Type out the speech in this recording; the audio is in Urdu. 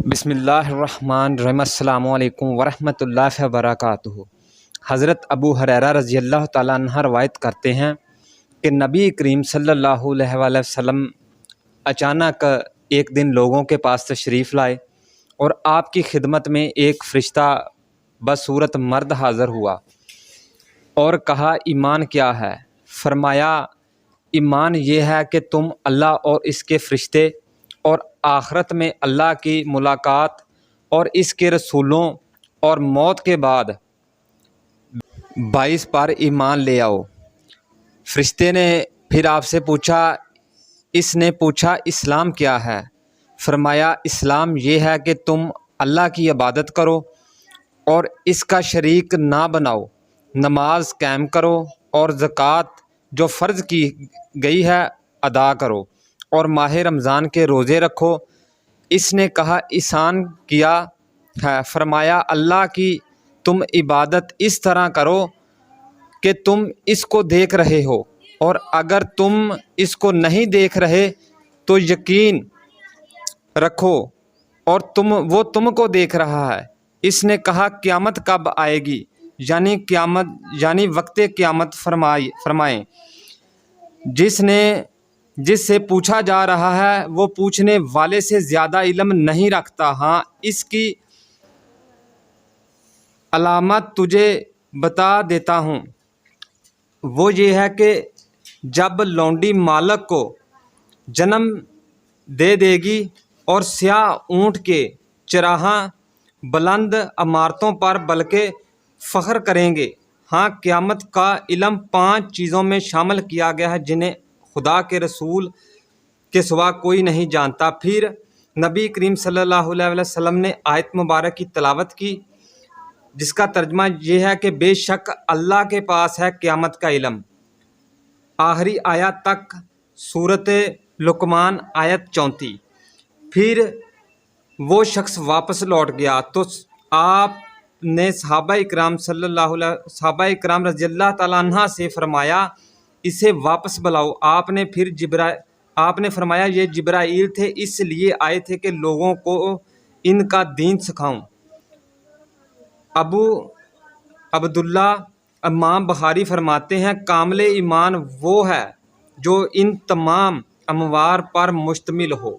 بسم اللہ الرحمن الرحیم۔ السلام علیکم ورحمۃ اللہ وبرکاتہ۔ حضرت ابو ہریرہ رضی اللہ تعالیٰ عنہ روایت کرتے ہیں کہ نبی کریم صلی اللہ علیہ وآلہ وسلم اچانک ایک دن لوگوں کے پاس تشریف لائے اور آپ کی خدمت میں ایک فرشتہ بصورت مرد حاضر ہوا اور کہا ایمان کیا ہے؟ فرمایا ایمان یہ ہے کہ تم اللہ اور اس کے فرشتے اور آخرت میں اللہ کی ملاقات اور اس کے رسولوں اور موت کے بعد 22 پر ایمان لے آؤ۔ فرشتے نے پھر آپ سے پوچھا، اس نے پوچھا اسلام کیا ہے؟ فرمایا اسلام یہ ہے کہ تم اللہ کی عبادت کرو اور اس کا شریک نہ بناؤ، نماز قائم کرو اور زکوٰۃ جو فرض کی گئی ہے ادا کرو اور ماہ رمضان کے روزے رکھو۔ اس نے کہا احسان کیا ہے؟ فرمایا اللہ کی تم عبادت اس طرح کرو کہ تم اس کو دیکھ رہے ہو، اور اگر تم اس کو نہیں دیکھ رہے تو یقین رکھو اور وہ تم کو دیکھ رہا ہے۔ اس نے کہا قیامت کب آئے گی؟ یعنی وقت قیامت فرمائیں۔ جس سے پوچھا جا رہا ہے وہ پوچھنے والے سے زیادہ علم نہیں رکھتا۔ ہاں اس کی علامت تجھے بتا دیتا ہوں، وہ یہ ہے کہ جب لونڈی مالک کو جنم دے دے گی اور سیاہ اونٹ کے چراہاں بلند عمارتوں پر بلکہ فخر کریں گے۔ ہاں قیامت کا علم 5 چیزوں میں شامل کیا گیا ہے جنہیں خدا کے رسول کے سوا کوئی نہیں جانتا۔ پھر نبی کریم صلی اللہ علیہ وسلم نے آیت مبارک کی تلاوت کی جس کا ترجمہ یہ ہے کہ بے شک اللہ کے پاس ہے قیامت کا علم، آخری آیت تک، سورۃ لقمان آیت 34۔ پھر وہ شخص واپس لوٹ گیا تو آپ نے صحابہ اکرام رضی اللہ تعالیٰ عنہ سے فرمایا اسے واپس بلاؤ۔ آپ نے فرمایا یہ جبرائیل تھے، اس لیے آئے تھے کہ لوگوں کو ان کا دین سکھاؤں۔ ابو عبداللہ امام بخاری فرماتے ہیں کامل ایمان وہ ہے جو ان تمام اموار پر مشتمل ہو۔